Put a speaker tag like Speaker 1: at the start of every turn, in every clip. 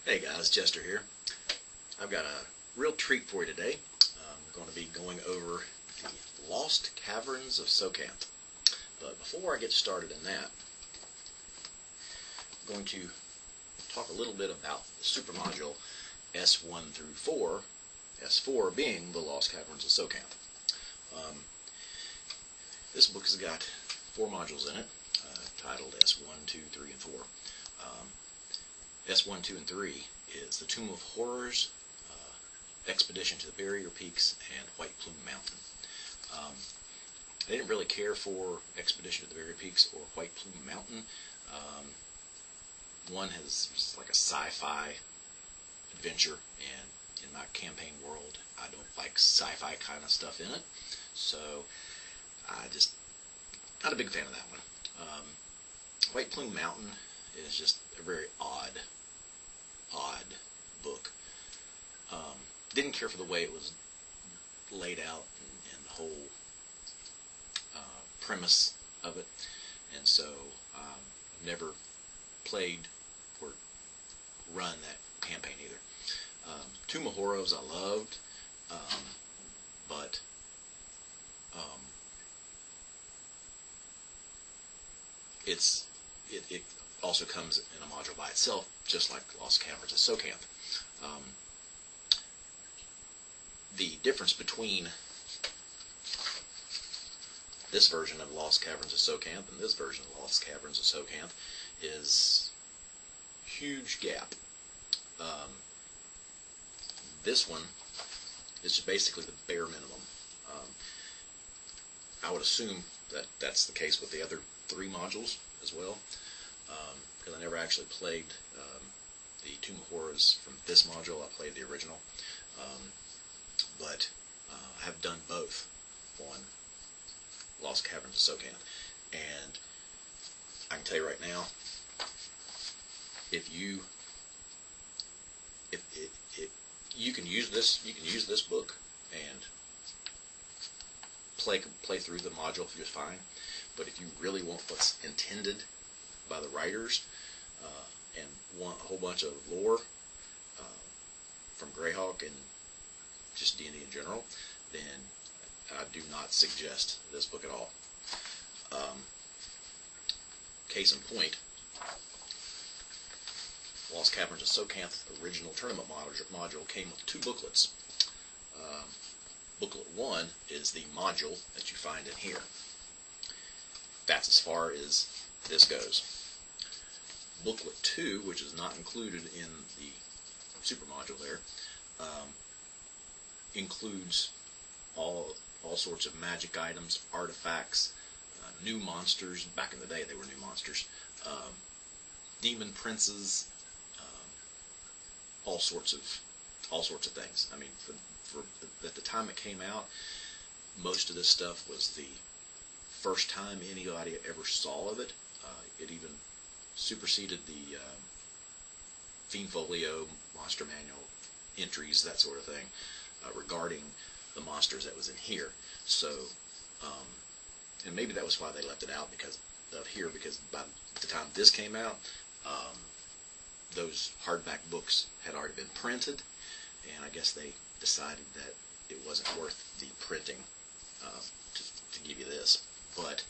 Speaker 1: Hey guys, Chester here. I've got a real treat for you today. I'm going to be going over the Lost Caverns of Tsojcanth. But before I get started in that, I'm going to talk a little bit about the super module S1 through 4, S4 being the Lost Caverns of Tsojcanth. This book has got 4 modules in it, titled S1, 2, 3, and 4. S1, 2, and 3 is the Tomb of Horrors, Expedition to the Barrier Peaks, and White Plume Mountain. I didn't really care for Expedition to the Barrier Peaks or White Plume Mountain. One is like a sci-fi adventure, and in my campaign world, I don't like sci-fi kind of stuff in it, so not a big fan of that one. White Plume Mountain is just a very odd book. Didn't care for the way it was laid out and the whole premise of it, and so never played or run that campaign either. Tomb of Horrors I loved, but it also comes in a module by itself, just like Lost Caverns of Tsojcanth. The difference between this version of Lost Caverns of Tsojcanth and this version of Lost Caverns of Tsojcanth is a huge gap. This one is basically the bare minimum. I would assume that that's the case with the other 3 modules as well, because I never actually played the Tomb of Horrors from this module. I played the original, but I have done both on Lost Caverns of Tsojcanth, and I can tell you right now, if you can use this book and play through the module just fine. But if you really want what's intended by the writers and want a whole bunch of lore from Greyhawk and just D&D in general, then I do not suggest this book at all. Case in point, Lost Caverns of Tsojcanth original tournament module came with 2 booklets. Booklet 1 is the module that you find in here. That's as far as this goes. Booklet 2, which is not included in the super module there, includes all sorts of magic items, artifacts, new monsters. Back in the day, they were new monsters. Demon princes, all sorts of things. I mean, at the time it came out, most of this stuff was the first time anybody ever saw of it. It even superseded the Fiend Folio, Monster Manual entries, that sort of thing, regarding the monsters that was in here. So, and maybe that was why they left it out because by the time this came out, those hardback books had already been printed, and I guess they decided that it wasn't worth the printing to give you this. But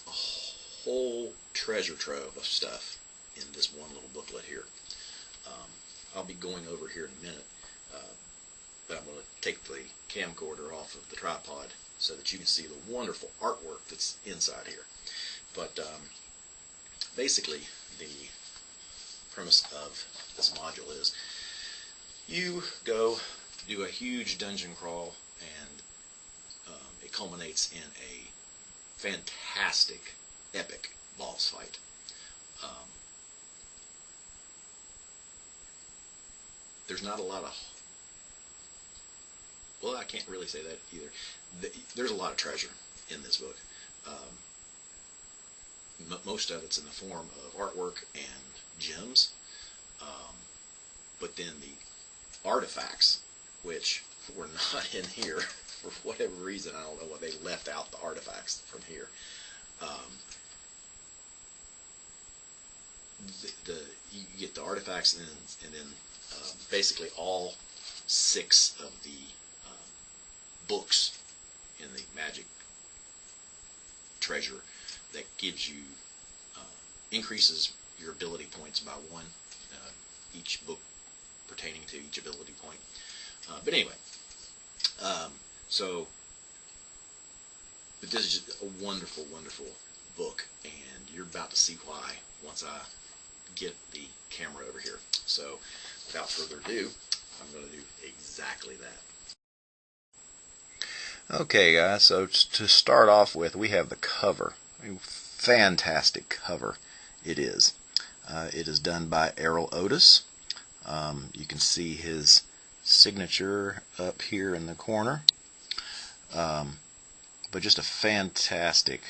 Speaker 1: a whole treasure trove of stuff in this one little booklet here. I'll be going over here in a minute, but I'm going to take the camcorder off of the tripod so that you can see the wonderful artwork that's inside here. But basically, the premise of this module is you go do a huge dungeon crawl, and it culminates in a fantastic, epic boss fight. There's not a lot of... Well, I can't really say that either. There's a lot of treasure in this book. Most of it's in the form of artwork and gems. But then the artifacts, which were not in here for whatever reason, I don't know why they left out the artifacts from here. you get the artifacts, and then basically all 6 of the books in the magic treasure that gives you increases your ability points by 1, each book pertaining to each ability point. But anyway, but this is just a wonderful, wonderful book, and you're about to see why once I get the camera over here. So without further ado, I'm going to do exactly that. Okay, guys, so to start off with, we have the cover. A fantastic cover it is. It is done by Errol Otis. You can see his signature up here in the corner. But just a fantastic,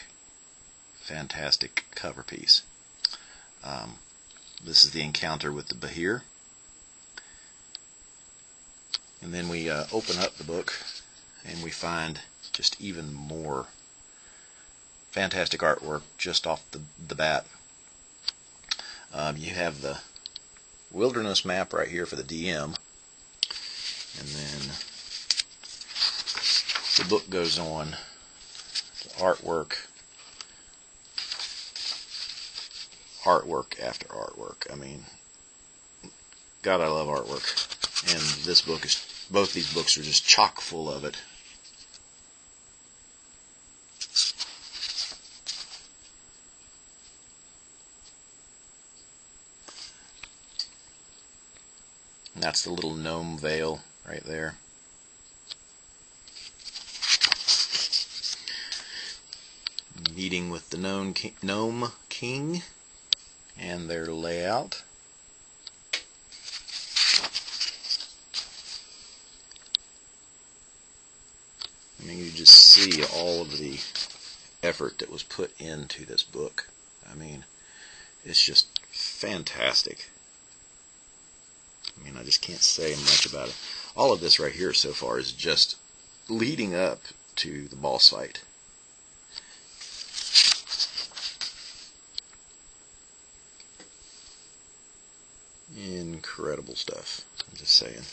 Speaker 1: fantastic cover piece. This is the encounter with the Bahir. And then we open up the book and we find just even more fantastic artwork just off the bat. You have the wilderness map right here for the DM, and then the book goes on to artwork after artwork. I mean, God, I love artwork, and this book is, both these books are just chock full of it. And that's the little gnome veil right there. Meeting with the gnome king and their layout. I mean, you just see all of the effort that was put into this book. I mean, it's just fantastic. I mean, I just can't say much about it. All of this right here so far is just leading up to the boss fight. Incredible stuff, I'm just saying.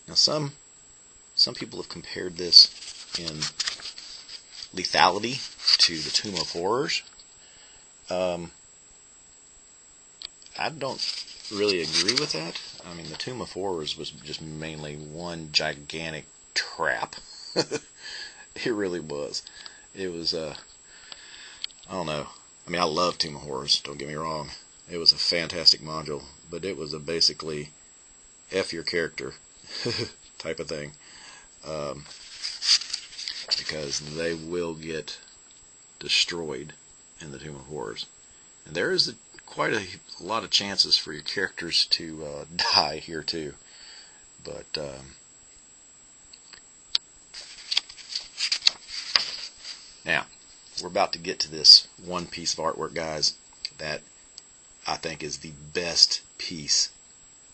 Speaker 1: Now some people have compared this in lethality to the Tomb of Horrors. I don't really agree with that. I mean, the Tomb of Horrors was just mainly one gigantic trap. It really was. It was, I don't know. I mean, I love Tomb of Horrors, don't get me wrong. It was a fantastic module, but it was a basically F your character type of thing. Because they will get destroyed in the Tomb of Horrors. And there is quite a lot of chances for your characters to die here too. But now, we're about to get to this one piece of artwork, guys, that I think is the best piece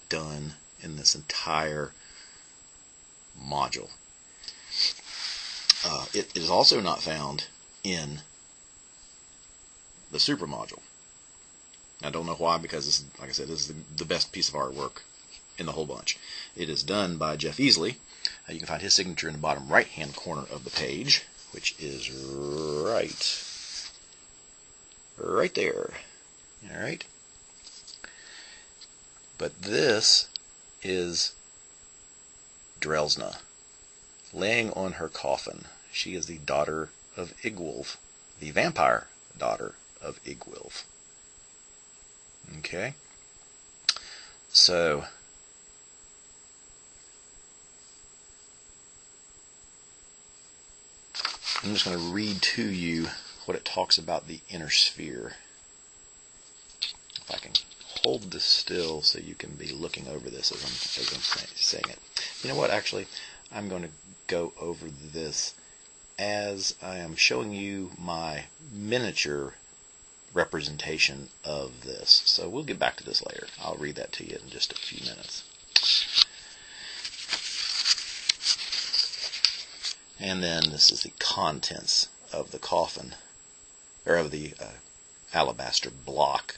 Speaker 1: done in this entire module. It is also not found in the Super module. I don't know why, because this, like I said, this is the best piece of artwork in the whole bunch. It is done by Jeff Easley. You can find his signature in the bottom right-hand corner of the page, which is right there. All right. But this is Drelsna laying on her coffin. She is the daughter of Igwulf, the vampire daughter of Igwulf. Okay. So I'm just going to read to you what it talks about the inner sphere. If I can hold this still so you can be looking over this as I'm saying it. You know what, actually, I'm going to go over this as I am showing you my miniature representation of this. So we'll get back to this later. I'll read that to you in just a few minutes. And then this is the contents of the coffin. or of the alabaster block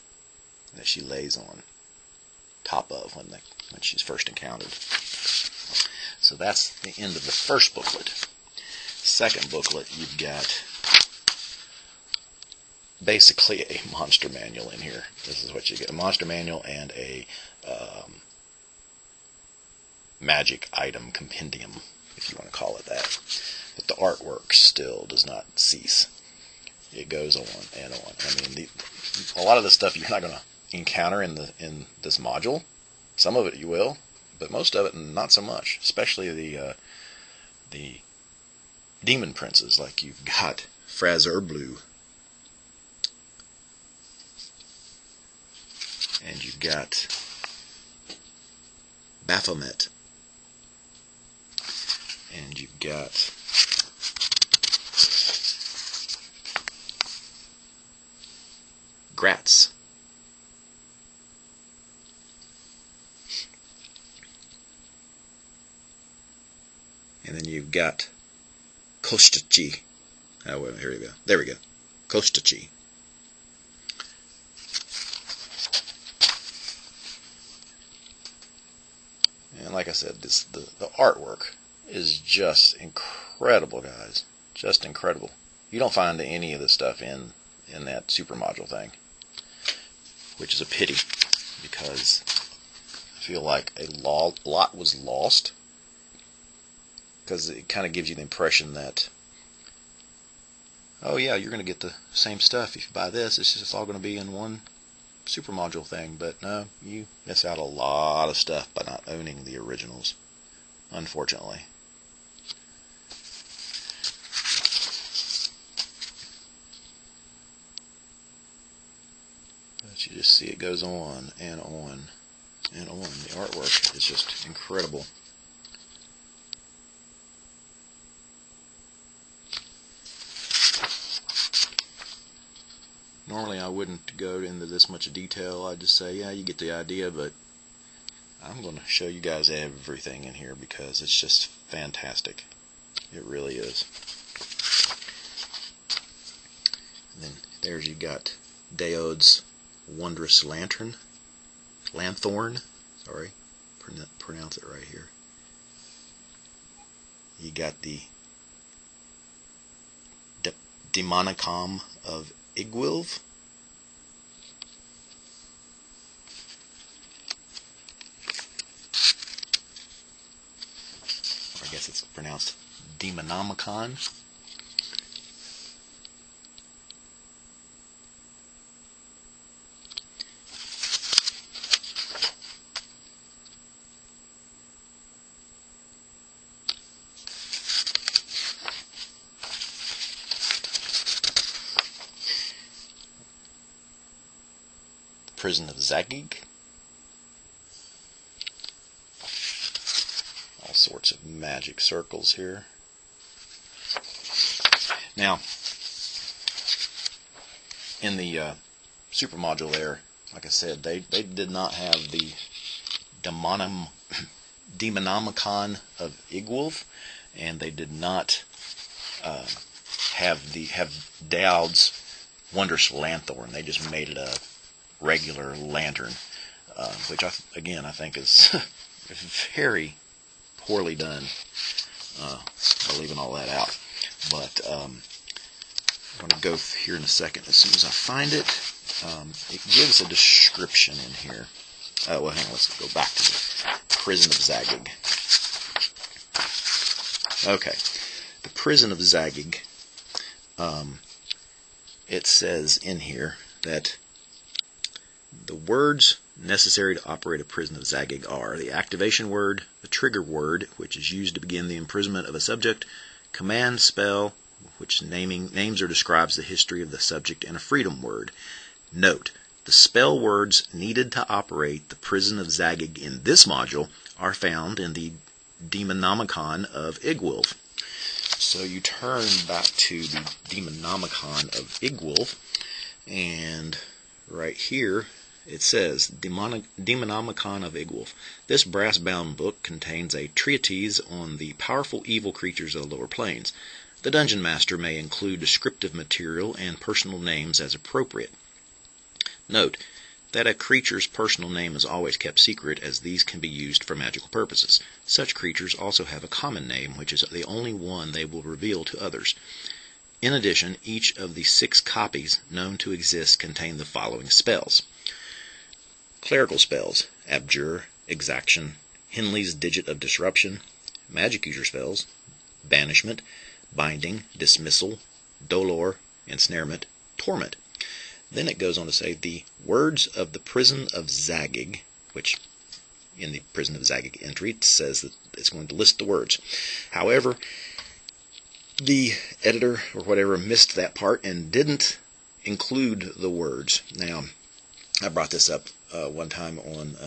Speaker 1: that she lays on top of when she's first encountered. So that's the end of the first booklet. Second booklet, you've got basically a monster manual in here. This is what you get: a monster manual and a magic item compendium, if you want to call it that. But the artwork still does not cease. It goes on and on. I mean, a lot of the stuff you're not going to encounter in this module. Some of it you will, but most of it not so much. Especially the demon princes, like you've got Frazerblu, and you've got Baphomet, and you've got Gratz. And then you've got Kostachi. Oh, well, here we go. There we go. Kostachi. And like I said, the artwork is just incredible, guys. Just incredible. You don't find any of this stuff in that super module thing, which is a pity, because I feel like a lot was lost, because it kind of gives you the impression that, oh yeah, you're going to get the same stuff if you buy this. It's just all going to be in one super module thing. But no, you miss out a lot of stuff by not owning the originals, unfortunately. But you just see it goes on and on and on. The artwork is just incredible. Normally I wouldn't go into this much detail. I'd just say, yeah, you get the idea, but I'm going to show you guys everything in here because it's just fantastic. It really is. And then there's you got Daode's Wondrous Lanthorn. Sorry, pronounce it right here. You got the Demonicon of Igwilv. Or I guess it's pronounced Demonomicon. Prison of Tsojcanth. All sorts of magic circles here. Now, in the super module there, like I said, they did not have the Demonomicon of Igwilv, and they did not have Daode's Wondrous Lanthorn. They just made it a regular lantern, which I think is very poorly done, by leaving all that out. But I'm going to go here in a second. As soon as I find it, it gives a description in here. Well, hang on, let's go back to the Prison of Tsojcanth. Okay, the Prison of Tsojcanth. It says in here that the words necessary to operate a Prison of Tsojcanth are the activation word, the trigger word, which is used to begin the imprisonment of a subject, command spell, which names or describes the history of the subject, and a freedom word. Note, the spell words needed to operate the Prison of Tsojcanth in this module are found in the Demonomicon of Igwilv. So you turn back to the Demonomicon of Igwilv, and right here it says, Demonomicon of Igwilv. This brass-bound book contains a treatise on the powerful evil creatures of the lower planes. The Dungeon Master may include descriptive material and personal names as appropriate. Note that a creature's personal name is always kept secret, as these can be used for magical purposes. Such creatures also have a common name, which is the only one they will reveal to others. In addition, each of the 6 copies known to exist contain the following spells: clerical spells: Abjure, Exaction, Henley's Digit of Disruption; magic user spells: Banishment, Binding, Dismissal, Dolor, Ensnarement, Torment. Then it goes on to say the words of the Prison of Zagig, which in the Prison of Zagig entry it says that it's going to list the words. However, the editor or whatever missed that part and didn't include the words. Now, I brought this up one time on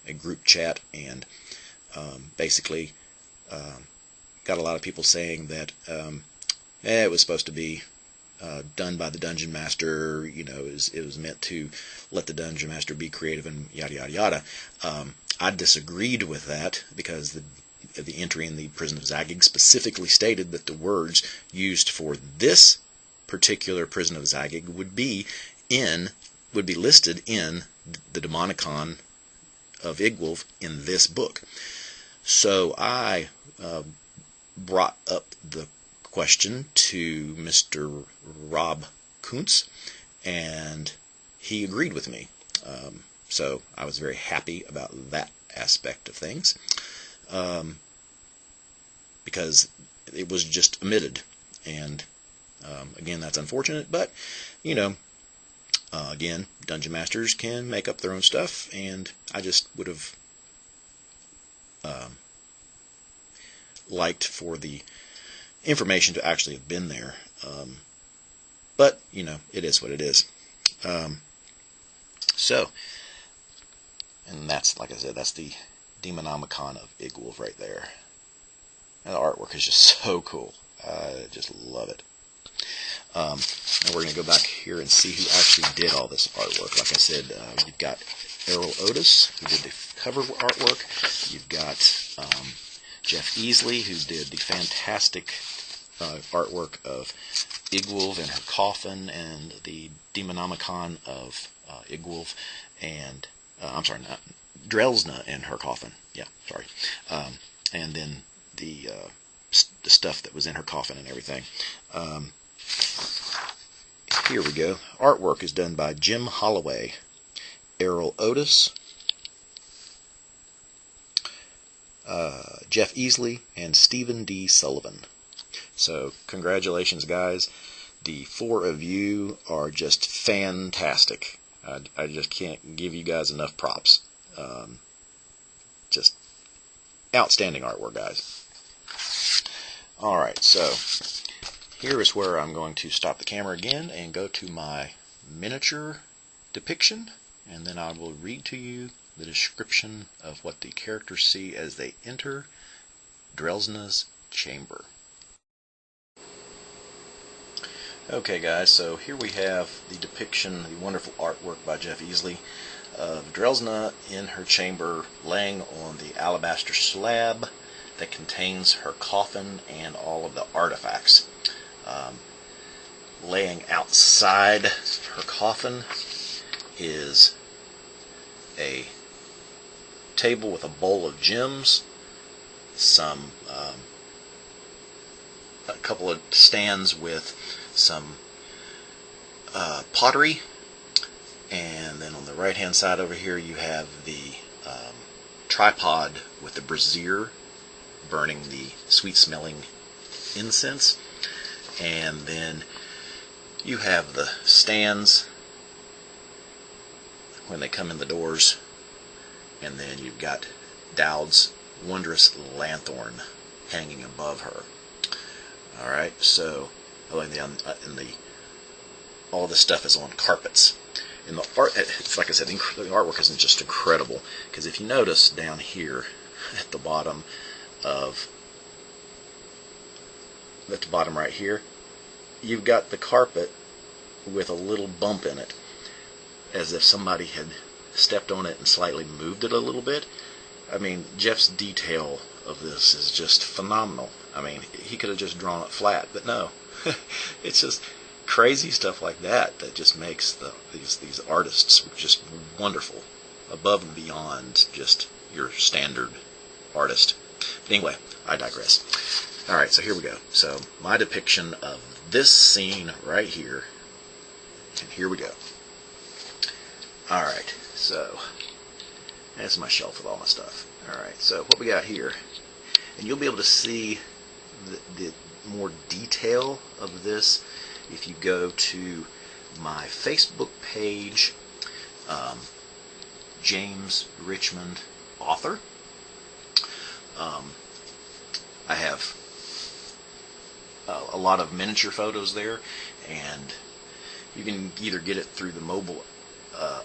Speaker 1: a group chat, and basically got a lot of people saying that it was supposed to be done by the Dungeon Master, it was meant to let the Dungeon Master be creative and yada yada yada. I disagreed with that, because the entry in the Prison of Zagig specifically stated that the words used for this particular Prison of Zagig would be listed in the Demonicon of Igwulf in this book. So I brought up the question to Mr. Rob Kuntz, and he agreed with me. So I was very happy about that aspect of things, because it was just omitted. And again, that's unfortunate, but again, Dungeon Masters can make up their own stuff, and I just would have liked for the information to actually have been there. But, it is what it is. So, and that's, like I said, that's the Demonomicon of Igwulf right there. And the artwork is just so cool. I just love it. And we're going to go back here and see who actually did all this artwork. Like I said, you've got Errol Otis, who did the cover artwork. You've got Jeff Easley, who did the fantastic artwork of Igwulf and her coffin, and the Demonomicon of Igwulf, and I'm sorry, not Drelsna and her coffin. Yeah, sorry. And then the stuff that was in her coffin and everything. Here we go. Artwork is done by Jim Holloway, Errol Otis, Jeff Easley, and Stephen D. Sullivan. So, congratulations, guys. The 4 of you are just fantastic. I just can't give you guys enough props. Just outstanding artwork, guys. Alright, so here is where I'm going to stop the camera again and go to my miniature depiction, and then I will read to you the description of what the characters see as they enter Drelsna's chamber. Okay, guys, so here we have the depiction, the wonderful artwork by Jeff Easley of Drelsna in her chamber, laying on the alabaster slab that contains her coffin and all of the artifacts. Laying outside her coffin is a table with a bowl of gems, a couple of stands with some pottery, and then on the right hand side over here you have the tripod with the brazier burning the sweet smelling incense, and then you have the stands when they come in the doors, and then you've got Dowd's wondrous lanthorn hanging above her. Alright, so all this stuff is on carpets. And the art, like I said, the artwork is just incredible, because if you notice down here at the bottom right here, you've got the carpet with a little bump in it, as if somebody had stepped on it and slightly moved it a little bit. I mean, Jeff's detail of this is just phenomenal. I mean, he could have just drawn it flat, but no. It's just crazy stuff like that that just makes these artists just wonderful, above and beyond just your standard artist. But anyway, I digress. Alright, so here we go. So my depiction of this scene right here, and here we go. Alright, so that's my shelf with all my stuff. Alright, so what we got here, and you'll be able to see the more detail of this if you go to my Facebook page, James Richmond Author. I have a lot of miniature photos there, and you can either get it through the mobile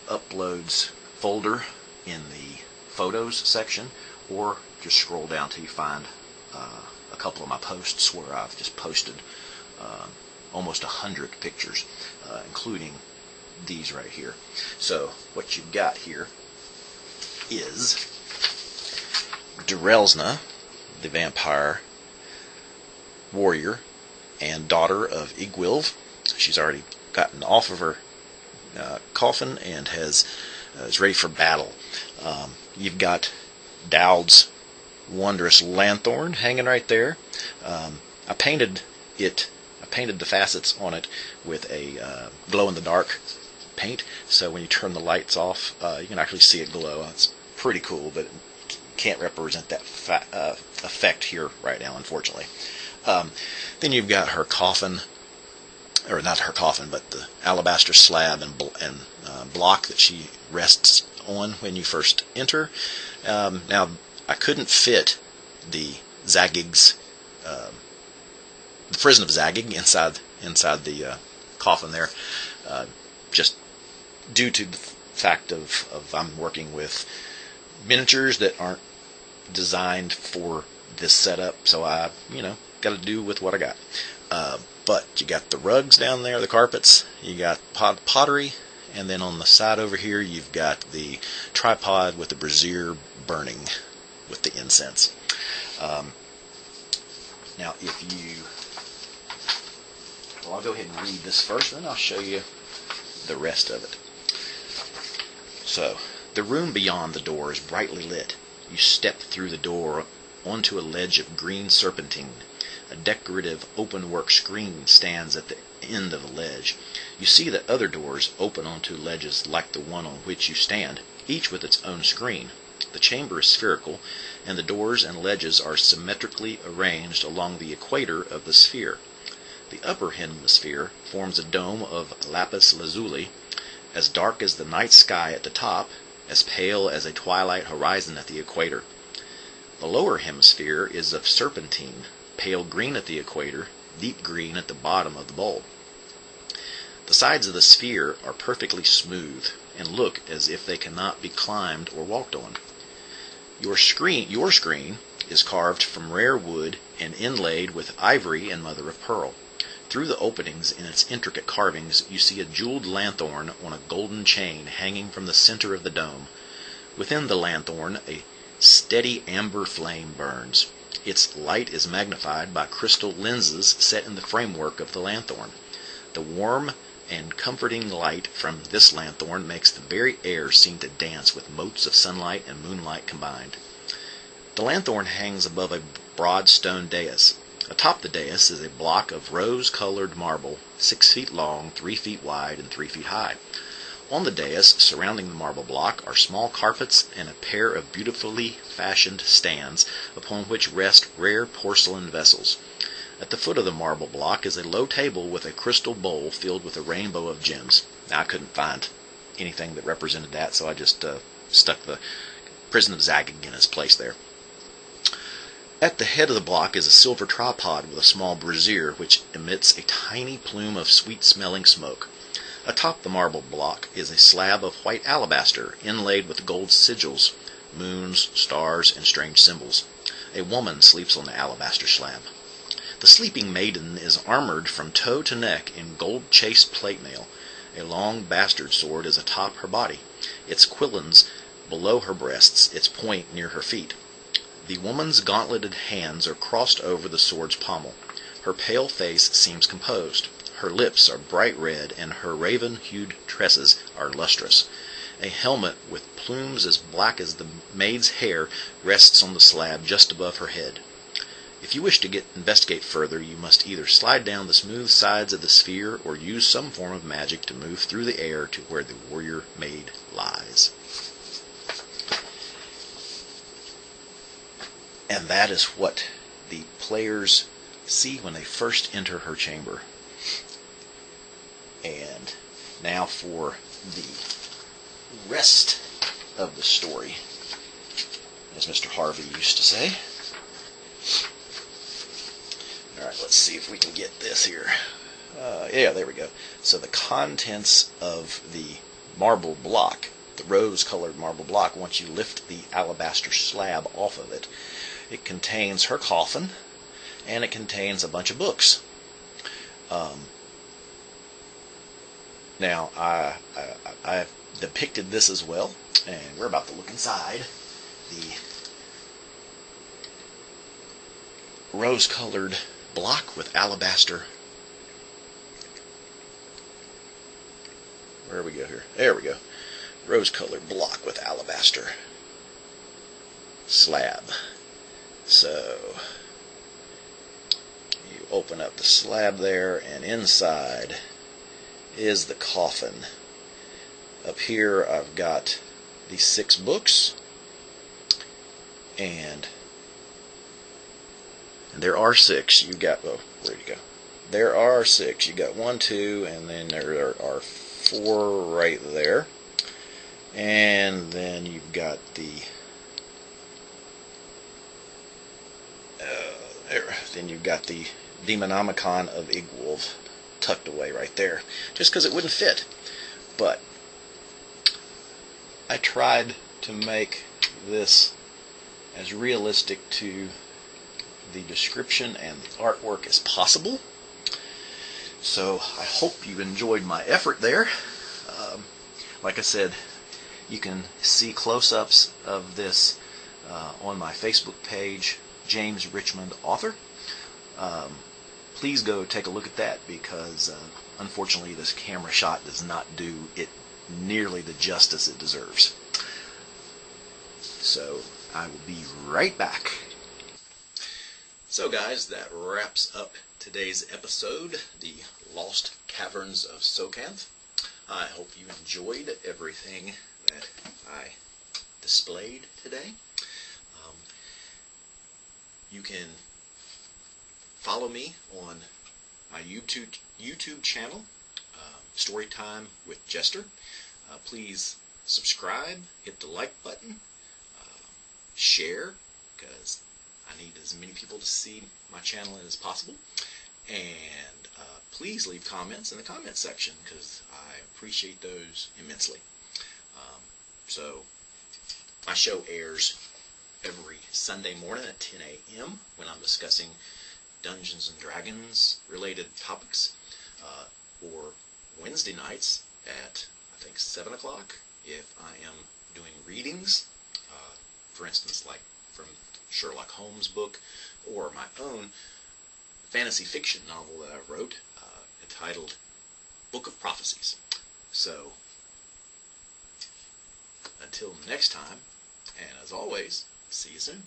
Speaker 1: uploads folder in the photos section, or just scroll down till you find a couple of my posts where I've just posted almost 100 pictures, including these right here. So what you've got here is Derelsna, the vampire warrior and daughter of Igwilv. She's already gotten off of her coffin and is ready for battle. You've got Dowd's wondrous lanthorn hanging right there. I painted the facets on it with a glow-in-the-dark paint, so when you turn the lights off, you can actually see it glow. It's pretty cool, but can't represent that effect here right now, unfortunately. Then you've got her coffin, or not her coffin, but the alabaster slab and block that she rests on when you first enter. Now, I couldn't fit the Zagig's, the prison of Zagig inside the coffin there, just due to the fact of I'm working with miniatures that aren't designed for this setup, so I, got to do with what I got. But you got the rugs down there, the carpets, you got pottery, and then on the side over here you've got the tripod with the brazier burning with the incense. Now, I'll go ahead and read this first, and then I'll show you the rest of it. So, the room beyond the door is brightly lit. You step through the door onto a ledge of green serpentine. A decorative open-work screen stands at the end of the ledge. You see that other doors open onto ledges like the one on which you stand, each with its own screen. The chamber is spherical, and the doors and ledges are symmetrically arranged along the equator of the sphere. The upper hemisphere forms a dome of lapis lazuli, as dark as the night sky at the top, as pale as a twilight horizon at the equator. The lower hemisphere is of serpentine, pale green at the equator, deep green at the bottom of the bulb. The sides of the sphere are perfectly smooth, and look as if they cannot be climbed or walked on. Your screen is carved from rare wood and inlaid with ivory and mother of pearl. Through the openings in its intricate carvings you see a jeweled lanthorn on a golden chain hanging from the center of the dome. Within the lanthorn a steady amber flame burns. Its light is magnified by crystal lenses set in the framework of the lanthorn. The warm and comforting light from this lanthorn makes the very air seem to dance with motes of sunlight and moonlight combined. The lanthorn hangs above a broad stone dais. Atop the dais is a block of rose-colored marble, 6 feet long, 3 feet wide, and 3 feet high. On the dais, surrounding the marble block, are small carpets and a pair of beautifully fashioned stands upon which rest rare porcelain vessels. At the foot of the marble block is a low table with a crystal bowl filled with a rainbow of gems. Now, I couldn't find anything that represented that, so I just stuck the prison of Zagig in its place there. At the head of the block is a silver tripod with a small brazier which emits a tiny plume of sweet-smelling smoke. Atop the marble block is a slab of white alabaster inlaid with gold sigils, moons, stars, and strange symbols. A woman sleeps on the alabaster slab. The sleeping maiden is armored from toe to neck in gold-chased plate mail. A long bastard sword is atop her body, its quillons below her breasts, its point near her feet. The woman's gauntleted hands are crossed over the sword's pommel. Her pale face seems composed. Her lips are bright red, and her raven-hued tresses are lustrous. A helmet with plumes as black as the maid's hair rests on the slab just above her head. If you wish to investigate further, you must either slide down the smooth sides of the sphere or use some form of magic to move through the air to where the warrior maid lies. And that is what the players see when they first enter her chamber. And now for the rest of the story, as Mr. Harvey used to say. Alright, let's see if we can get this here. Yeah, there we go. So the contents of the marble block, the rose-colored marble block, once you lift the alabaster slab off of it, it contains her coffin, and it contains a bunch of books. Now, I've depicted this as well, and we're about to look inside the rose-colored block with alabaster. Where do we go here? There we go. Rose-colored block with alabaster slab. So you open up the slab there, and inside is the coffin. Up here I've got these 6 books, and there are 6. You got, oh, where'd you go? There are 6. You got 1, 2, and then there are 4 right there. And then you've got the then you've got the Demonomicon of Igwolf tucked away right there, just because it wouldn't fit. But I tried to make this as realistic to the description and the artwork as possible. So I hope you enjoyed my effort there. Like I said, you can see close-ups of this on my Facebook page, James Richmond Author. Please go take a look at that, because unfortunately this camera shot does not do it nearly the justice it deserves. So I will be right back. So guys, that wraps up today's episode, The Lost Caverns of Tsojcanth. I hope you enjoyed everything that I displayed today. You can follow me on my YouTube channel, Storytime with Jester. Please subscribe, hit the like button, share, because I need as many people to see my channel as possible. And please leave comments in the comment section, because I appreciate those immensely. So my show airs every Sunday morning at 10 a.m. when I'm discussing Dungeons and Dragons related topics, or Wednesday nights at, I think, 7 o'clock if I am doing readings, for instance, like from Sherlock Holmes book, or my own fantasy fiction novel that I wrote, entitled Book of Prophecies. So until next time, and as always, see you soon.